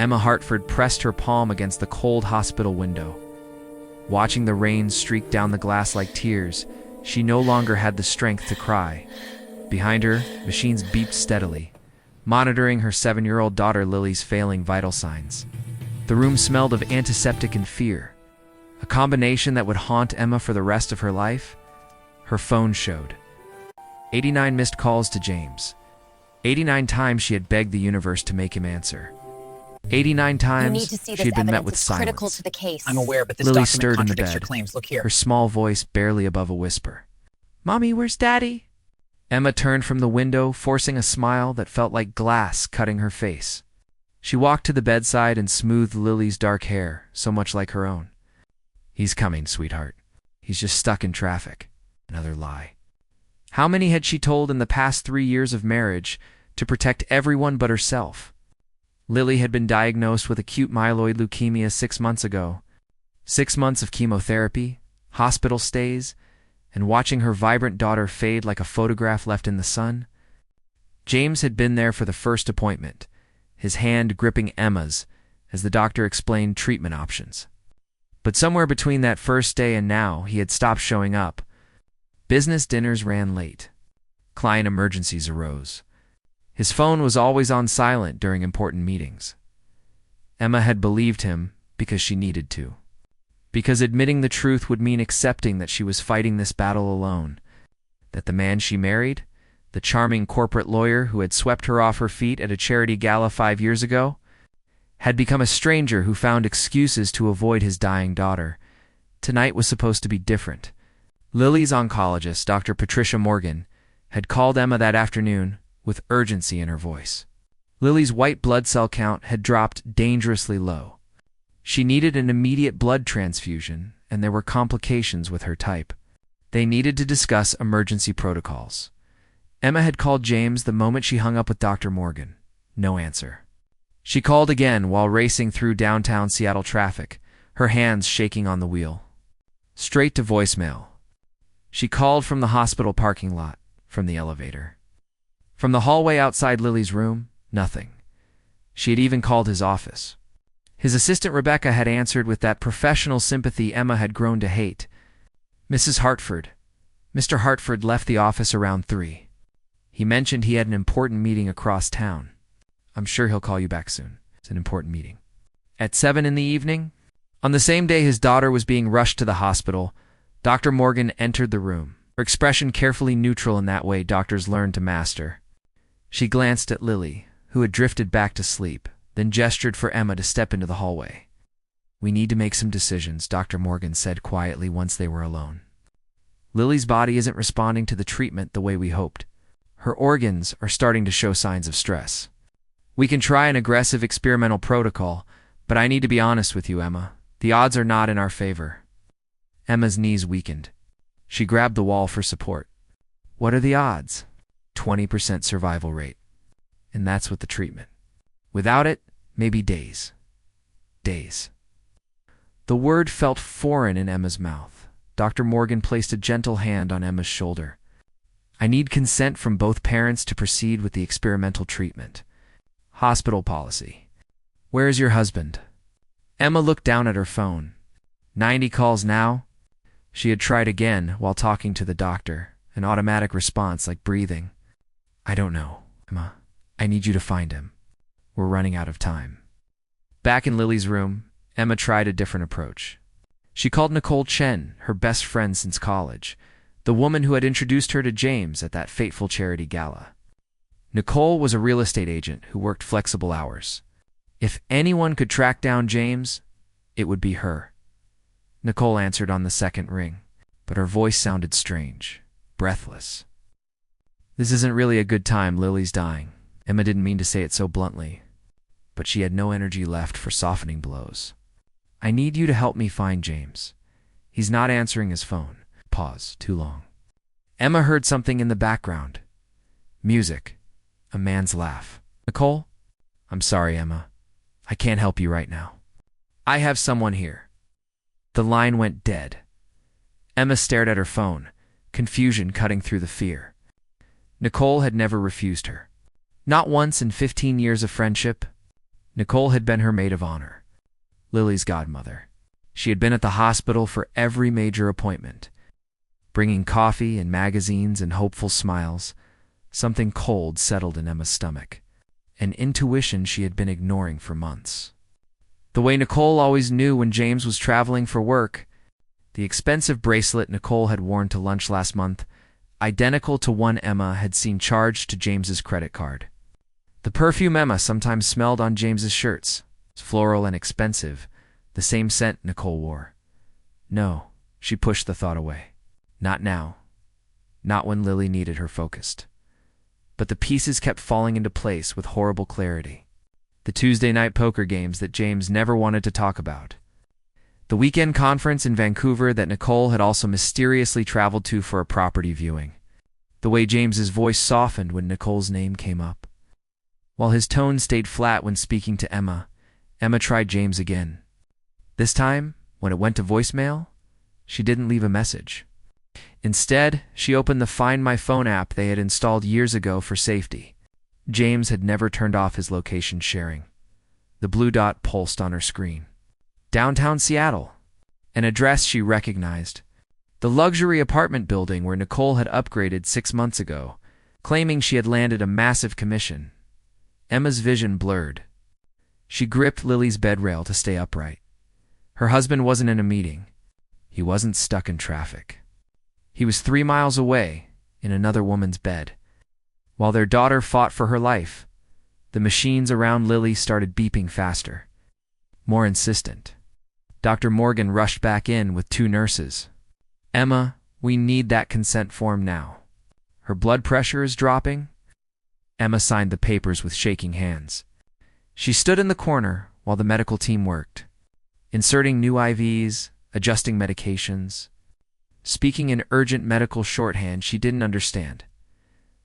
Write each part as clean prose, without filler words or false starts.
Emma Hartford pressed her palm against the cold hospital window. Watching the rain streak down the glass like tears, she no longer had the strength to cry. Behind her, machines beeped steadily, monitoring her 7-year-old daughter Lily's failing vital signs. The room smelled of antiseptic and fear, a combination that would haunt Emma for the rest of her life. Her phone showed 89 missed calls to James. 89 times she had begged the universe to make him answer. 89 times she had been met with silence. Critical to the case. I'm aware, but this Lily document stirred in the contradicts your bed, claims. Look here. her small voice barely above a whisper. "Mommy, where's Daddy?" Emma turned from the window, forcing a smile that felt like glass cutting her face. She walked to the bedside and smoothed Lily's dark hair, so much like her own. "He's coming, sweetheart. He's just stuck in traffic." Another lie. How many had she told in the past 3 years of marriage to protect everyone but herself? Lily had been diagnosed with acute myeloid leukemia 6 months ago. 6 months of chemotherapy, hospital stays, and watching her vibrant daughter fade like a photograph left in the sun. James had been there for the first appointment, his hand gripping Emma's as the doctor explained treatment options. But somewhere between that first day and now, he had stopped showing up. Business dinners ran late. Client emergencies arose. His phone was always on silent during important meetings. Emma had believed him because she needed to. Because admitting the truth would mean accepting that she was fighting this battle alone. That the man she married, the charming corporate lawyer who had swept her off her feet at a charity gala 5 years ago, had become a stranger who found excuses to avoid his dying daughter. Tonight was supposed to be different. Lily's oncologist, Dr. Patricia Morgan, had called Emma that afternoon with urgency in her voice. Lily's white blood cell count had dropped dangerously low. She needed an immediate blood transfusion, and there were complications with her type. They needed to discuss emergency protocols. Emma had called James the moment she hung up with Dr. Morgan. No answer. She called again while racing through downtown Seattle traffic, her hands shaking on the wheel. Straight to voicemail. She called from the hospital parking lot, from the elevator. From the hallway outside Lily's room, nothing. She had even called his office. His assistant Rebecca had answered with that professional sympathy Emma had grown to hate. "Mrs. Hartford. Mr. Hartford left the office around 3. He mentioned he had an important meeting across town. I'm sure he'll call you back soon. It's an important meeting." At 7 in the evening, on the same day his daughter was being rushed to the hospital, Dr. Morgan entered the room, her expression carefully neutral in that way doctors learn to master. She glanced at Lily, who had drifted back to sleep, then gestured for Emma to step into the hallway. "We need to make some decisions," Dr. Morgan said quietly once they were alone. "Lily's body isn't responding to the treatment the way we hoped. Her organs are starting to show signs of stress. We can try an aggressive experimental protocol, but I need to be honest with you, Emma. The odds are not in our favor." Emma's knees weakened. She grabbed the wall for support. "What are the odds?" 20% survival rate. And that's with the treatment. Without it, maybe days. Days. The word felt foreign in Emma's mouth. Dr. Morgan placed a gentle hand on Emma's shoulder. "I need consent from both parents to proceed with the experimental treatment. Hospital policy. Where is your husband?" Emma looked down at her phone. 90 calls now? She had tried again while talking to the doctor, an automatic response like breathing. "I don't know, Emma. I need you to find him. We're running out of time." Back in Lily's room, Emma tried a different approach. She called Nicole Chen, her best friend since college, the woman who had introduced her to James at that fateful charity gala. Nicole was a real estate agent who worked flexible hours. If anyone could track down James, it would be her. Nicole answered on the second ring, but her voice sounded strange, breathless. "This isn't really a good time, Lily's dying." Emma didn't mean to say it so bluntly, but she had no energy left for softening blows. "I need you to help me find James. He's not answering his phone." Pause, too long. Emma heard something in the background. Music. A man's laugh. "Nicole?" "I'm sorry, Emma. I can't help you right now. I have someone here." The line went dead. Emma stared at her phone, confusion cutting through the fear. Nicole had never refused her. Not once in 15 years of friendship. Nicole had been her maid of honor, Lily's godmother. She had been at the hospital for every major appointment, bringing coffee and magazines and hopeful smiles. Something cold settled in Emma's stomach, an intuition she had been ignoring for months. The way Nicole always knew when James was traveling for work, the expensive bracelet Nicole had worn to lunch last month, identical to one Emma had seen charged to James's credit card. The perfume Emma sometimes smelled on James's shirts, floral and expensive, the same scent Nicole wore. No, she pushed the thought away. Not now. Not when Lily needed her focused. But the pieces kept falling into place with horrible clarity. The Tuesday night poker games that James never wanted to talk about. The weekend conference in Vancouver that Nicole had also mysteriously traveled to for a property viewing. The way James's voice softened when Nicole's name came up. While his tone stayed flat when speaking to Emma, Emma tried James again. This time, when it went to voicemail, she didn't leave a message. Instead, she opened the Find My Phone app they had installed years ago for safety. James had never turned off his location sharing. The blue dot pulsed on her screen. Downtown Seattle, an address she recognized. The luxury apartment building where Nicole had upgraded 6 months ago, claiming she had landed a massive commission. Emma's vision blurred. She gripped Lily's bed rail to stay upright. Her husband wasn't in a meeting. He wasn't stuck in traffic. He was 3 miles away, in another woman's bed. While their daughter fought for her life, the machines around Lily started beeping faster, more insistent. Dr. Morgan rushed back in with 2 nurses. Emma, we need that consent form now. Her blood pressure is dropping. Emma signed the papers with shaking hands. She stood in the corner while the medical team worked, inserting new IVs, adjusting medications, speaking in urgent medical shorthand she didn't understand.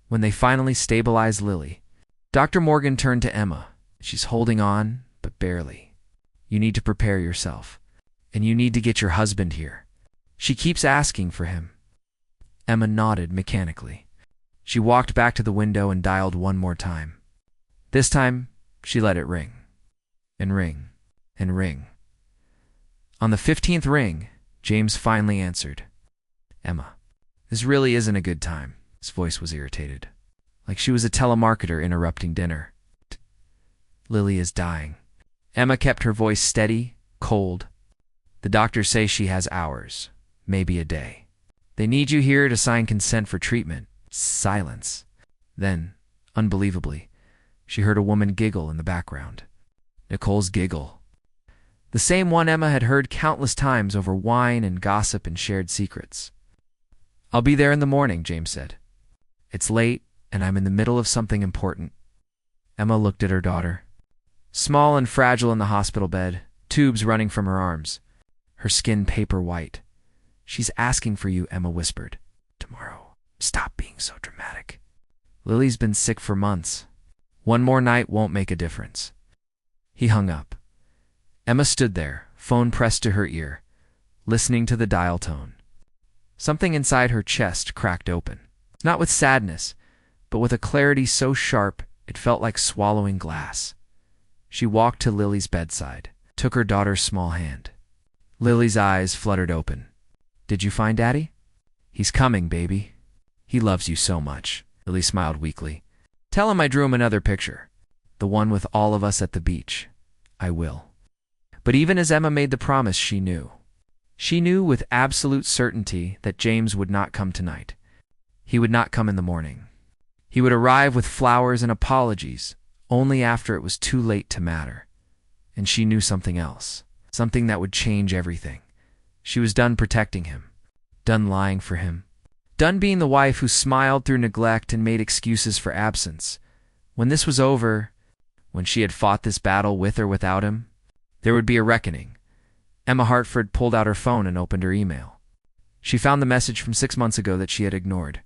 When they finally stabilized Lily, Dr. Morgan turned to Emma. She's holding on, but barely. You need to prepare yourself, and you need to get your husband here. She keeps asking for him. Emma nodded mechanically. She walked back to the window and dialed one more time. This time, she let it ring, and ring, and ring. On the 15th ring, James finally answered. Emma, this really isn't a good time. His voice was irritated, like she was a telemarketer interrupting dinner. Lily is dying. Emma kept her voice steady, cold. The doctors say she has hours, maybe a day. They need you here to sign consent for treatment. Silence. Then, unbelievably, she heard a woman giggle in the background. Nicole's giggle. The same one Emma had heard countless times over wine and gossip and shared secrets. I'll be there in the morning, James said. It's late, and I'm in the middle of something important. Emma looked at her daughter. Small and fragile in the hospital bed, tubes running from her arms, her skin paper white. She's asking for you, Emma whispered. Tomorrow. Stop being so dramatic. Lily's been sick for months. One more night won't make a difference. He hung up. Emma stood there, phone pressed to her ear, listening to the dial tone. Something inside her chest cracked open, not with sadness, but with a clarity so sharp it felt like swallowing glass. She walked to Lily's bedside, took her daughter's small hand. Lily's eyes fluttered open. Did you find Daddy? He's coming, baby. He loves you so much. Lily smiled weakly. Tell him I drew him another picture, the one with all of us at the beach. I will. But even as Emma made the promise, she knew. She knew with absolute certainty that James would not come tonight. He would not come in the morning. He would arrive with flowers and apologies, only after it was too late to matter. And she knew something else, something that would change everything. She was done protecting him, done lying for him, done being the wife who smiled through neglect and made excuses for absence. When this was over, when she had fought this battle with or without him, there would be a reckoning. Emma Hartford pulled out her phone and opened her email. She found the message from 6 months ago that she had ignored.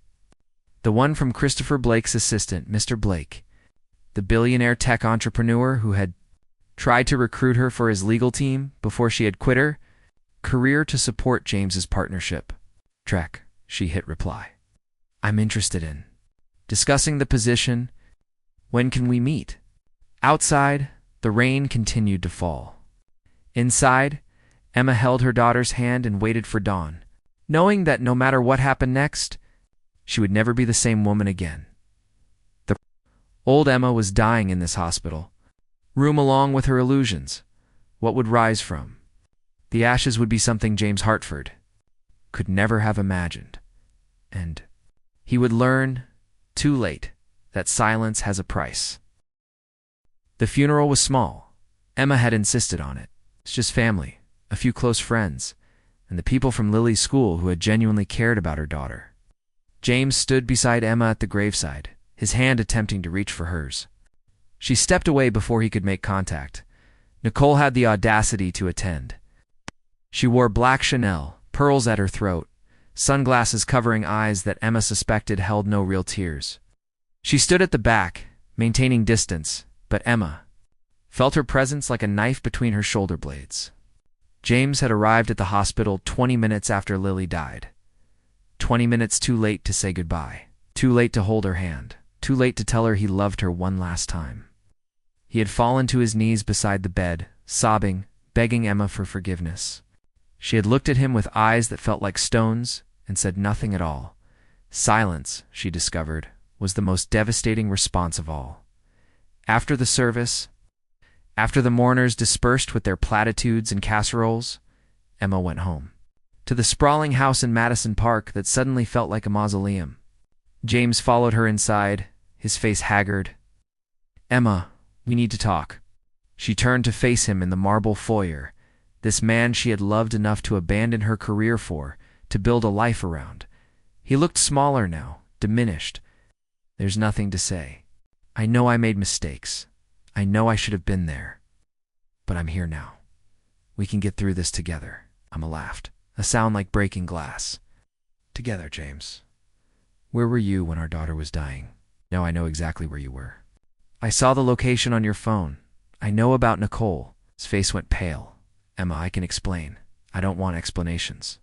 The one from Christopher Blake's assistant, Mr. Blake, the billionaire tech entrepreneur who had tried to recruit her for his legal team before she had quit her career to support James's partnership. Trek, she hit reply. I'm interested in discussing the position. When can we meet? Outside, The rain continued to fall. Inside, Emma held her daughter's hand and waited for dawn, knowing that no matter what happened next, she would never be the same woman again. The old Emma was dying in this hospital room along with her illusions. What would rise from the ashes would be something James Hartford could never have imagined. And he would learn, too late, that silence has a price. The funeral was small. Emma had insisted on it. It's just family, a few close friends, and the people from Lily's school who had genuinely cared about her daughter. James stood beside Emma at the graveside, his hand attempting to reach for hers. She stepped away before he could make contact. Nicole had the audacity to attend. She wore black Chanel, pearls at her throat, sunglasses covering eyes that Emma suspected held no real tears. She stood at the back, maintaining distance, but Emma felt her presence like a knife between her shoulder blades. James had arrived at the hospital 20 minutes after Lily died. 20 minutes too late to say goodbye, too late to hold her hand, too late to tell her he loved her one last time. He had fallen to his knees beside the bed, sobbing, begging Emma for forgiveness. She had looked at him with eyes that felt like stones and said nothing at all. Silence, she discovered, was the most devastating response of all. After the service, after the mourners dispersed with their platitudes and casseroles, Emma went home, to the sprawling house in Madison Park that suddenly felt like a mausoleum. James followed her inside, his face haggard. "Emma, we need to talk." She turned to face him in the marble foyer, this man she had loved enough to abandon her career for, to build a life around. He looked smaller now, diminished. "There's nothing to say. I know I made mistakes. I know I should have been there. But I'm here now. We can get through this together." Emma laughed, a sound like breaking glass. "Together, James. Where were you when our daughter was dying?" "Now I know exactly where you were. I saw the location on your phone. I know about Nicole." His face went pale. "Emma, I can explain. I don't want explanations.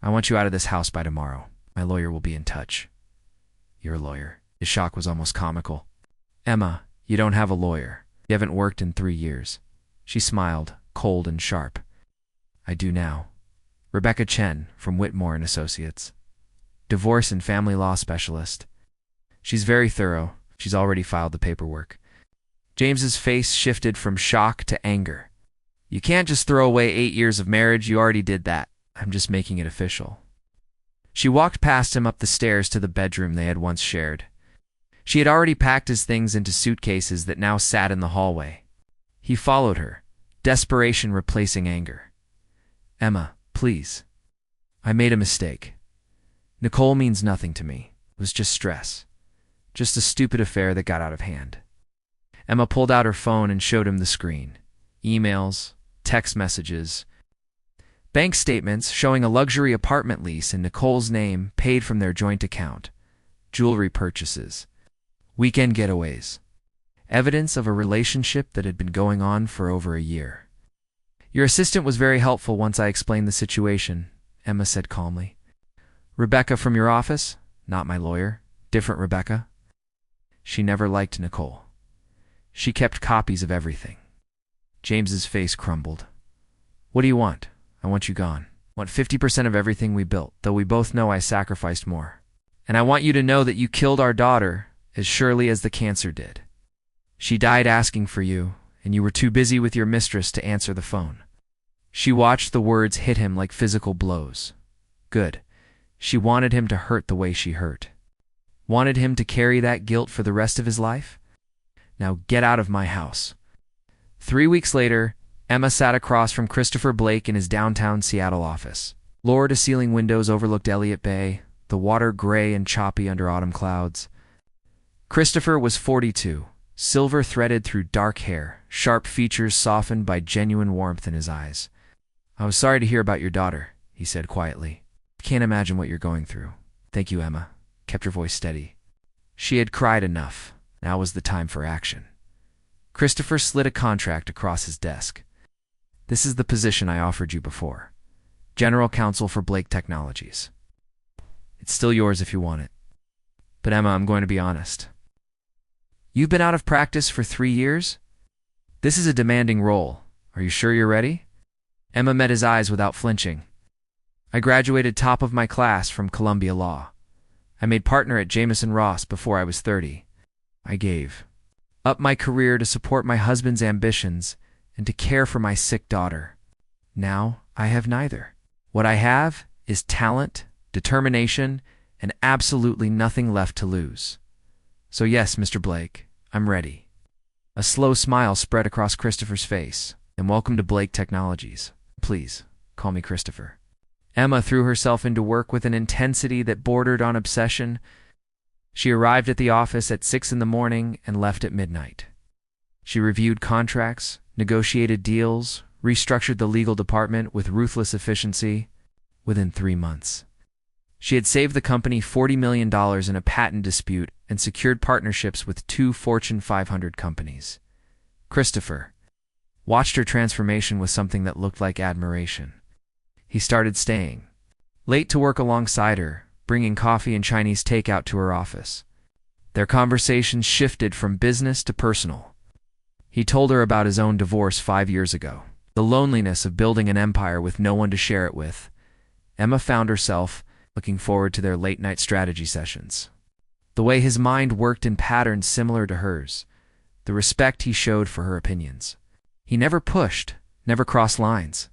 I want you out of this house by tomorrow. My lawyer will be in touch." "Your lawyer?" His shock was almost comical. "Emma, you don't have a lawyer. You haven't worked in 3 years. She smiled, cold and sharp. "I do now. Rebecca Chen, from Whitmore and Associates. Divorce and family law specialist. She's very thorough. She's already filed the paperwork." James's face shifted from shock to anger. "You can't just throw away 8 years of marriage. You already did that. I'm just making it official." She walked past him up the stairs to the bedroom they had once shared. She had already packed his things into suitcases that now sat in the hallway. He followed her, desperation replacing anger. "Emma, please. I made a mistake. Nicole means nothing to me. It was just stress. Just a stupid affair that got out of hand." Emma pulled out her phone and showed him the screen. Emails, text messages, bank statements showing a luxury apartment lease in Nicole's name paid from their joint account, jewelry purchases, weekend getaways, evidence of a relationship that had been going on for over a year. "Your assistant was very helpful once I explained the situation," Emma said calmly. "Rebecca from your office? Not my lawyer. Different Rebecca." She never liked Nicole. She kept copies of everything. James's face crumbled. "What do you want?" "I want you gone. I want 50% of everything we built, though we both know I sacrificed more. And I want you to know that you killed our daughter as surely as the cancer did. She died asking for you, and you were too busy with your mistress to answer the phone." She watched the words hit him like physical blows. Good. She wanted him to hurt the way she hurt. Wanted him to carry that guilt for the rest of his life? Now get out of my house. 3 weeks later, Emma sat across from Christopher Blake in his downtown Seattle office. Floor-to-ceiling windows overlooked Elliott Bay, the water gray and choppy under autumn clouds. Christopher was 42, silver threaded through dark hair, sharp features softened by genuine warmth in his eyes. "I was sorry to hear about your daughter," he said quietly. "Can't imagine what you're going through." "Thank you, Emma," kept her voice steady. She had cried enough. Now was the time for action. Christopher slid a contract across his desk. "This is the position I offered you before. General Counsel for Blake Technologies. It's still yours if you want it. But Emma, I'm going to be honest. You've been out of practice for 3 years? This is a demanding role. Are you sure you're ready? Emma met his eyes without flinching. I graduated top of my class from Columbia Law. I made partner at Jameson Ross before I was 30. I gave up my career to support my husband's ambitions and to care for my sick daughter. Now I have neither. What I have is talent, determination, and absolutely nothing left to lose. So yes, Mr. Blake, I'm ready. A slow smile spread across Christopher's face. And welcome to Blake Technologies. Please, call me Christopher. Emma threw herself into work with an intensity that bordered on obsession. She arrived at the office at 6 in the morning and left at midnight. She reviewed contracts, negotiated deals, restructured the legal department with ruthless efficiency. Within 3 months, she had saved the company $40 million in a patent dispute and secured partnerships with 2 Fortune 500 companies. Christopher watched her transformation with something that looked like admiration. He started staying late to work alongside her, bringing coffee and Chinese takeout to her office. Their conversations shifted from business to personal. He told her about his own divorce 5 years ago, the loneliness of building an empire with no one to share it with. Emma found herself looking forward to their late-night strategy sessions. The way his mind worked in patterns similar to hers, the respect he showed for her opinions. He never pushed, never crossed lines.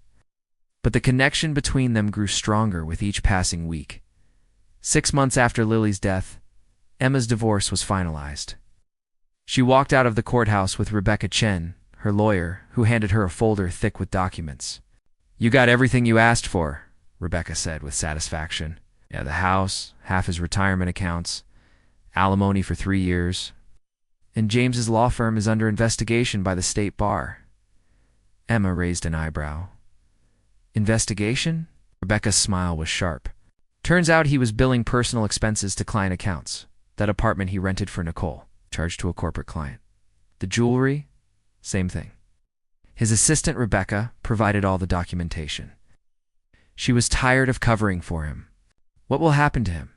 But the connection between them grew stronger with each passing week. 6 months after Lily's death, Emma's divorce was finalized. She walked out of the courthouse with Rebecca Chen, her lawyer, who handed her a folder thick with documents. "You got everything you asked for," Rebecca said with satisfaction. "Yeah, the house, half his retirement accounts, alimony for 3 years. And James's law firm is under investigation by the state bar." Emma raised an eyebrow. "Investigation?" Rebecca's smile was sharp. "Turns out he was billing personal expenses to client accounts. That apartment he rented for Nicole, charged to a corporate client. The jewelry? Same thing." His assistant, Rebecca, provided all the documentation. She was tired of covering for him. What will happen to him?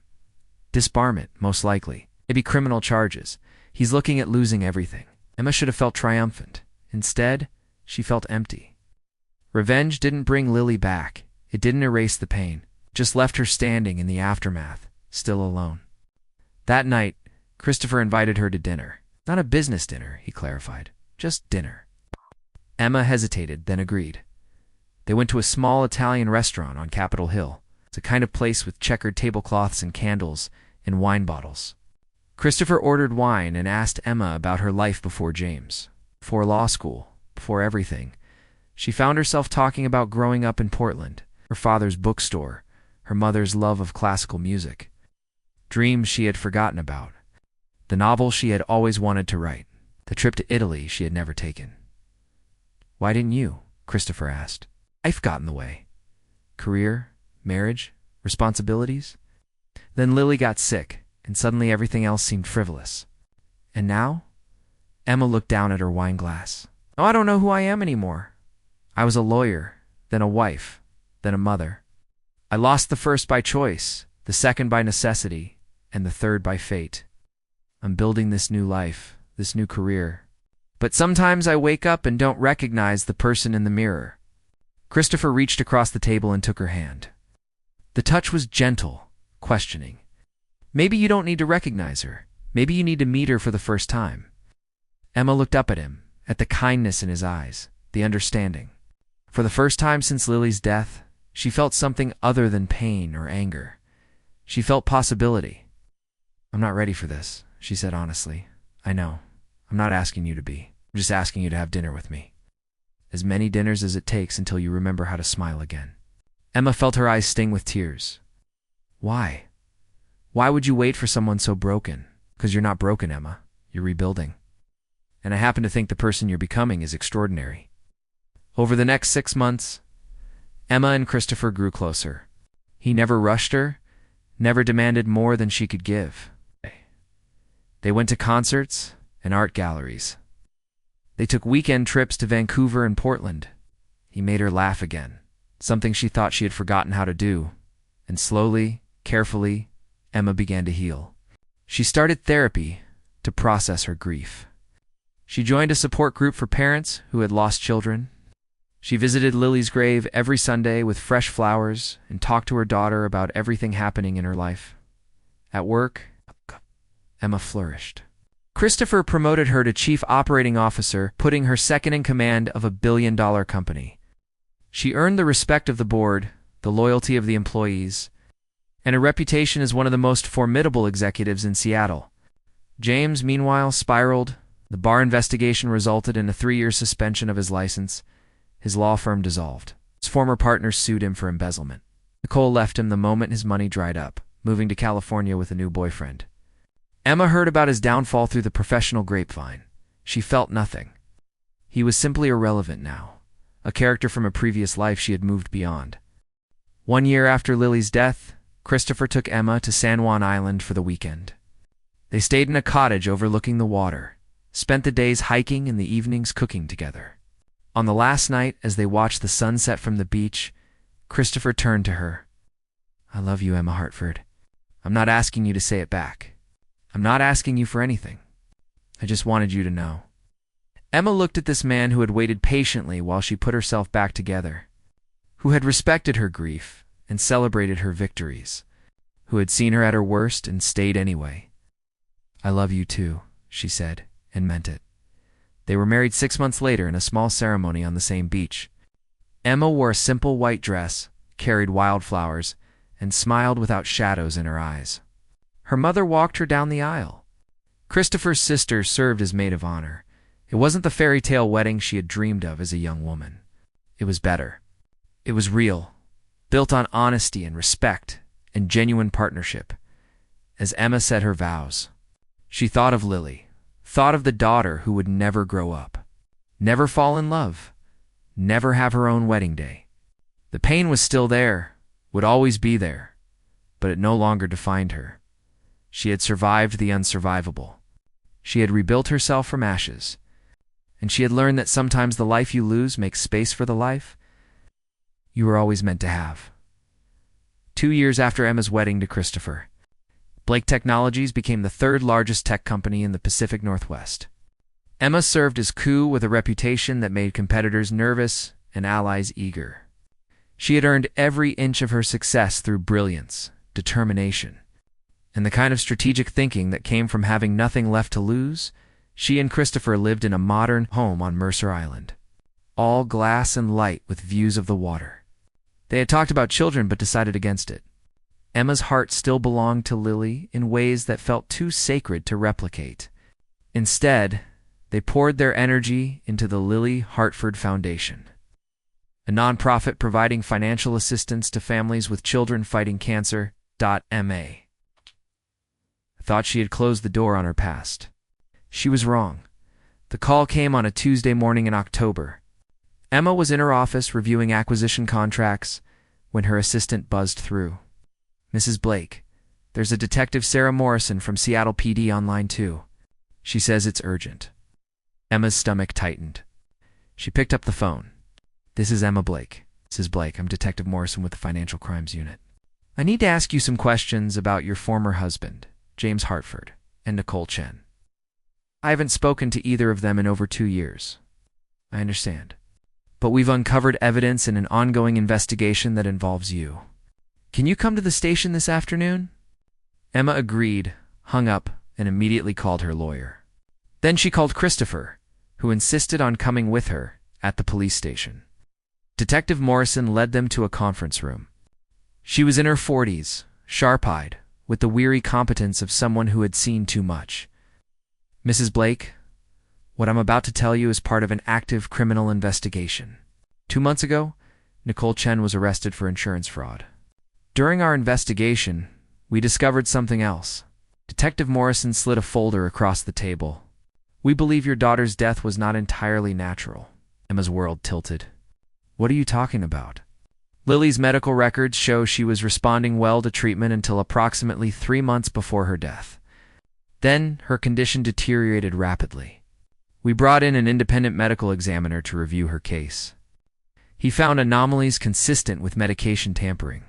Disbarment, most likely. Maybe criminal charges. He's looking at losing everything. Emma should have felt triumphant. Instead, she felt empty. Revenge didn't bring Lily back. It didn't erase the pain. Just left her standing in the aftermath, still alone. That night, Christopher invited her to dinner. Not a business dinner, he clarified. Just dinner. Emma hesitated, then agreed. They went to a small Italian restaurant on Capitol Hill. It's a kind of place with checkered tablecloths and candles and wine bottles. Christopher ordered wine and asked Emma about her life before James, before law school, before everything. She found herself talking about growing up in Portland, her father's bookstore, her mother's love of classical music, dreams she had forgotten about, the novel she had always wanted to write, the trip to Italy she had never taken. "Why didn't you?" Christopher asked. "Life got in the way. Career, marriage, responsibilities." Then Lily got sick, and suddenly everything else seemed frivolous. And now? Emma looked down at her wine glass. "Oh, I don't know who I am anymore. I was a lawyer, then a wife, then a mother. I lost the first by choice, the second by necessity, and the third by fate. I'm building this new life, this new career. But sometimes I wake up and don't recognize the person in the mirror." Christopher reached across the table and took her hand. The touch was gentle, questioning. "Maybe you don't need to recognize her. Maybe you need to meet her for the first time." Emma looked up at him, at the kindness in his eyes, the understanding. For the first time since Lily's death, she felt something other than pain or anger. She felt possibility. "I'm not ready for this," she said honestly. "I know. I'm not asking you to be. I'm just asking you to have dinner with me. As many dinners as it takes until you remember how to smile again." Emma felt her eyes sting with tears. "Why? Why would you wait for someone so broken?" "Because you're not broken, Emma. You're rebuilding. And I happen to think the person you're becoming is extraordinary." Over the next 6 months, Emma and Christopher grew closer. He never rushed her, never demanded more than she could give. They went to concerts and art galleries. They took weekend trips to Vancouver and Portland. He made her laugh again, something she thought she had forgotten how to do. And slowly, carefully, Emma began to heal. She started therapy to process her grief. She joined a support group for parents who had lost children. She visited Lily's grave every Sunday with fresh flowers and talked to her daughter about everything happening in her life. At work, Emma flourished. Christopher promoted her to chief operating officer, putting her second in command of a billion-dollar company. She earned the respect of the board, the loyalty of the employees, and a reputation as one of the most formidable executives in Seattle. James, meanwhile, spiraled. The bar investigation resulted in a 3-year suspension of his license. His law firm dissolved. His former partners sued him for embezzlement. Nicole left him the moment his money dried up, moving to California with a new boyfriend. Emma heard about his downfall through the professional grapevine. She felt nothing. He was simply irrelevant now, a character from a previous life she had moved beyond. 1 year after Lily's death, Christopher took Emma to San Juan Island for the weekend. They stayed in a cottage overlooking the water, spent the days hiking and the evenings cooking together. On the last night, as they watched the sunset from the beach, Christopher turned to her. "I love you, Emma Hartford. I'm not asking you to say it back. I'm not asking you for anything. I just wanted you to know." Emma looked at this man who had waited patiently while she put herself back together, who had respected her grief and celebrated her victories, who had seen her at her worst and stayed anyway. "I love you too," she said, and meant it. They were married 6 months later in a small ceremony on the same beach. Emma wore a simple white dress, carried wildflowers, and smiled without shadows in her eyes. Her mother walked her down the aisle. Christopher's sister served as maid of honor. It wasn't the fairy tale wedding she had dreamed of as a young woman. It was better. It was real, built on honesty and respect and genuine partnership. As Emma said her vows, she thought of Lily, thought of the daughter who would never grow up, never fall in love, never have her own wedding day. The pain was still there, would always be there, but it no longer defined her. She had survived the unsurvivable. She had rebuilt herself from ashes, and she had learned that sometimes the life you lose makes space for the life you were always meant to have. 2 years after Emma's wedding to Christopher, Blake Technologies became the third largest tech company in the Pacific Northwest. Emma served as coup with a reputation that made competitors nervous and allies eager. She had earned every inch of her success through brilliance, determination, and the kind of strategic thinking that came from having nothing left to lose. She and Christopher lived in a modern home on Mercer Island, all glass and light with views of the water. They had talked about children but decided against it. Emma's heart still belonged to Lily in ways that felt too sacred to replicate. Instead, they poured their energy into the Lily Hartford Foundation, a nonprofit providing financial assistance to families with children fighting cancer. Ma thought she had closed the door on her past. She was wrong. The call came on a Tuesday morning in October. Emma was in her office reviewing acquisition contracts when her assistant buzzed through. "Mrs. Blake, there's a Detective Sarah Morrison from Seattle PD on line 2. She says it's urgent." Emma's stomach tightened. She picked up the phone. "This is Emma Blake. Mrs. Blake, I'm Detective Morrison with the Financial Crimes Unit. I need to ask you some questions about your former husband, James Hartford, and Nicole Chen. I haven't spoken to either of them in over 2 years. I understand. But we've uncovered evidence in an ongoing investigation that involves you. Can you come to the station this afternoon?" Emma agreed, hung up, and immediately called her lawyer. Then she called Christopher, who insisted on coming with her at the police station. Detective Morrison led them to a conference room. She was in her 40s, sharp-eyed, with the weary competence of someone who had seen too much. "Mrs. Blake, what I'm about to tell you is part of an active criminal investigation. 2 months ago, Nicole Chen was arrested for insurance fraud. During our investigation, we discovered something else." Detective Morrison slid a folder across the table. "We believe your daughter's death was not entirely natural." Emma's world tilted. "What are you talking about?" "Lily's medical records show she was responding well to treatment until approximately 3 months before her death. Then her condition deteriorated rapidly. We brought in an independent medical examiner to review her case. He found anomalies consistent with medication tampering."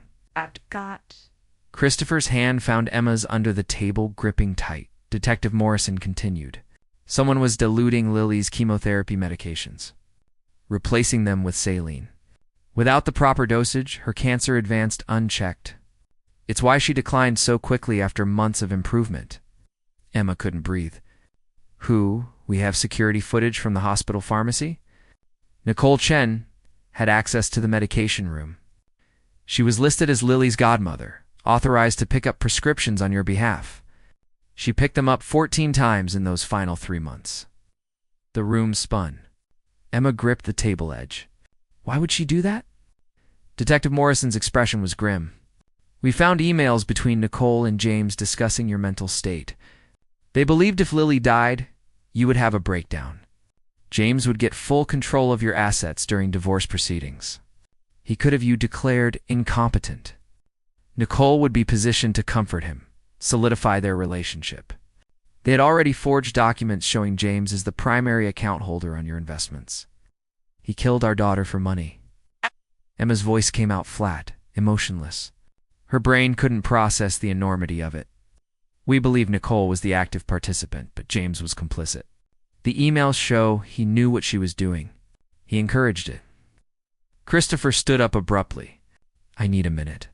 Christopher's hand found Emma's under the table, gripping tight. Detective Morrison continued. Someone was diluting Lily's chemotherapy medications, replacing them with saline. Without the proper dosage, her cancer advanced unchecked. It's why she declined so quickly after months of improvement. Emma couldn't breathe. We have security footage from the hospital pharmacy? Nicole Chen had access to the medication room. She was listed as Lily's godmother, authorized to pick up prescriptions on your behalf. She picked them up 14 times in those final 3 months. The room spun. Emma gripped the table edge. Why would she do that? Detective Morrison's expression was grim. We found emails between Nicole and James discussing your mental state. They believed if Lily died, you would have a breakdown. James would get full control of your assets during divorce proceedings. He could have you declared incompetent. Nicole would be positioned to comfort him, solidify their relationship. They had already forged documents showing James as the primary account holder on your investments. He killed our daughter for money. Emma's voice came out flat, emotionless. Her brain couldn't process the enormity of it. We believe Nicole was the active participant, but James was complicit. The emails show he knew what she was doing. He encouraged it. Christopher stood up abruptly. I need a minute.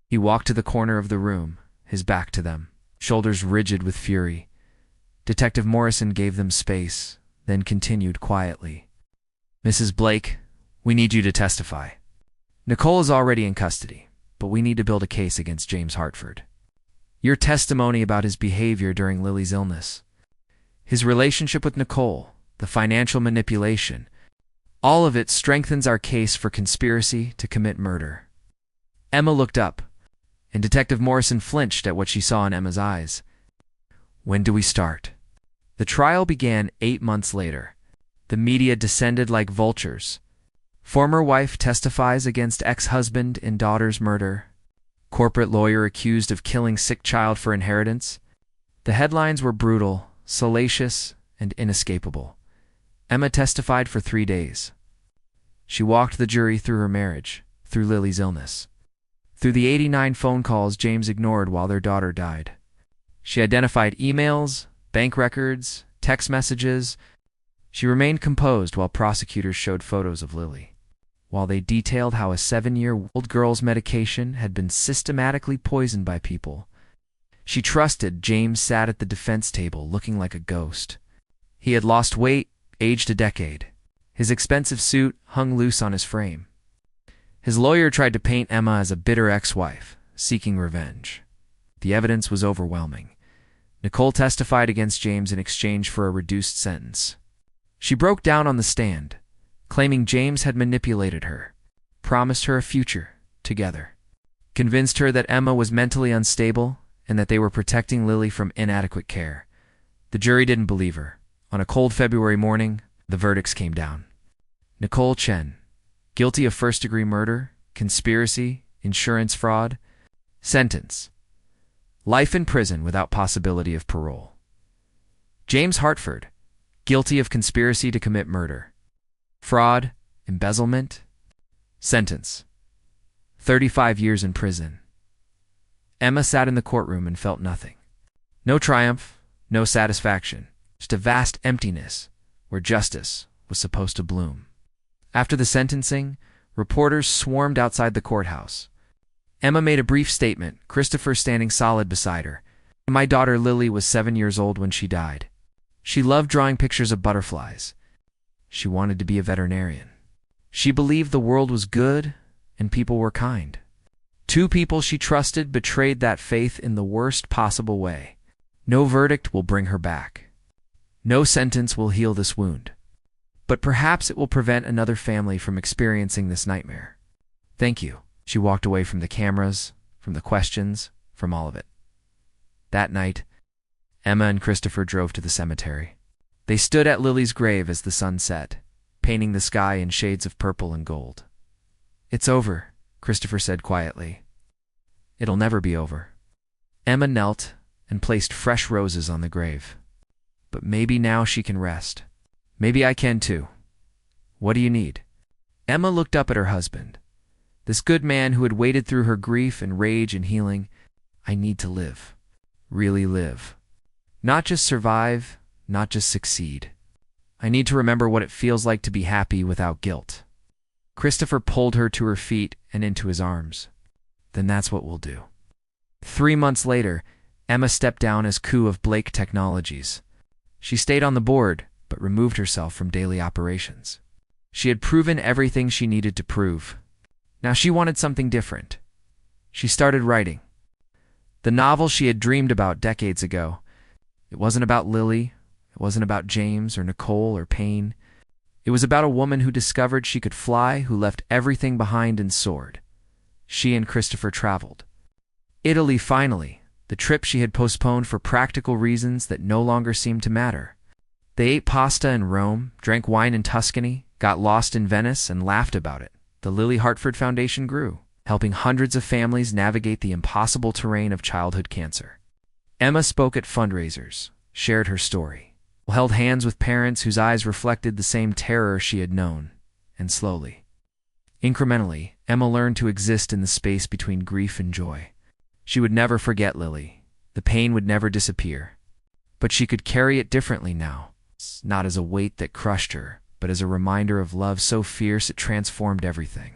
He walked to the corner of the room, his back to them, shoulders rigid with fury. Detective Morrison gave them space, then continued quietly. Mrs. Blake, we need you to testify. Nicole is already in custody, but we need to build a case against James Hartford. Your testimony about his behavior during Lily's illness, his relationship with Nicole, the financial manipulation, all of it strengthens our case for conspiracy to commit murder. Emma looked up, and Detective Morrison flinched at what she saw in Emma's eyes. When do we start? The trial began 8 months later. The media descended like vultures. Former wife testifies against ex-husband in daughter's murder. Corporate lawyer accused of killing sick child for inheritance. The headlines were brutal, salacious, and inescapable. Emma testified for 3 days. She walked the jury through her marriage, through Lily's illness, through the 89 phone calls James ignored while their daughter died. She identified emails, bank records, text messages. She remained composed while prosecutors showed photos of Lily, while they detailed how a 7-year-old girl's medication had been systematically poisoned by people. She trusted James sat at the defense table looking like a ghost. He had lost weight, aged a decade. His expensive suit hung loose on his frame. His lawyer tried to paint Emma as a bitter ex-wife, seeking revenge. The evidence was overwhelming. Nicole testified against James in exchange for a reduced sentence. She broke down on the stand, claiming James had manipulated her, promised her a future together, convinced her that Emma was mentally unstable and that they were protecting Lily from inadequate care. The jury didn't believe her. On a cold February morning, the verdicts came down. Nicole Chen, guilty of first-degree murder, conspiracy, insurance fraud. Sentence: life in prison without possibility of parole. James Hartford, guilty of conspiracy to commit murder, fraud, embezzlement. Sentence: 35 years in prison. Emma sat in the courtroom and felt nothing. No triumph, no satisfaction, just a vast emptiness where justice was supposed to bloom. After the sentencing, reporters swarmed outside the courthouse. Emma made a brief statement, Christopher standing solid beside her. My daughter Lily was 7 years old when she died. She loved drawing pictures of butterflies. She wanted to be a veterinarian. She believed the world was good and people were kind. 2 people she trusted betrayed that faith in the worst possible way. No verdict will bring her back. No sentence will heal this wound. But perhaps it will prevent another family from experiencing this nightmare. Thank you. She walked away from the cameras, from the questions, from all of it. That night, Emma and Christopher drove to the cemetery. They stood at Lily's grave as the sun set, painting the sky in shades of purple and gold. It's over, Christopher said quietly. It'll never be over. Emma knelt and placed fresh roses on the grave. But maybe now she can rest. Maybe I can too. What do you need? Emma looked up at her husband, this good man who had waded through her grief and rage and healing. I need to live. Really live. Not just survive, not just succeed. I need to remember what it feels like to be happy without guilt. Christopher pulled her to her feet and into his arms. Then that's what we'll do. 3 months later, Emma stepped down as CEO of Blake Technologies. She stayed on the board, but removed herself from daily operations. She had proven everything she needed to prove. Now she wanted something different. She started writing. The novel she had dreamed about decades ago. It wasn't about Lily. It wasn't about James or Nicole or Payne. It was about a woman who discovered she could fly, who left everything behind and soared. She and Christopher traveled. Italy, finally, the trip she had postponed for practical reasons that no longer seemed to matter. They ate pasta in Rome, drank wine in Tuscany, got lost in Venice, and laughed about it. The Lily Hartford Foundation grew, helping hundreds of families navigate the impossible terrain of childhood cancer. Emma spoke at fundraisers, shared her story, held hands with parents whose eyes reflected the same terror she had known, and slowly, incrementally, Emma learned to exist in the space between grief and joy. She would never forget Lily. The pain would never disappear. But she could carry it differently now, not as a weight that crushed her, but as a reminder of love so fierce it transformed everything.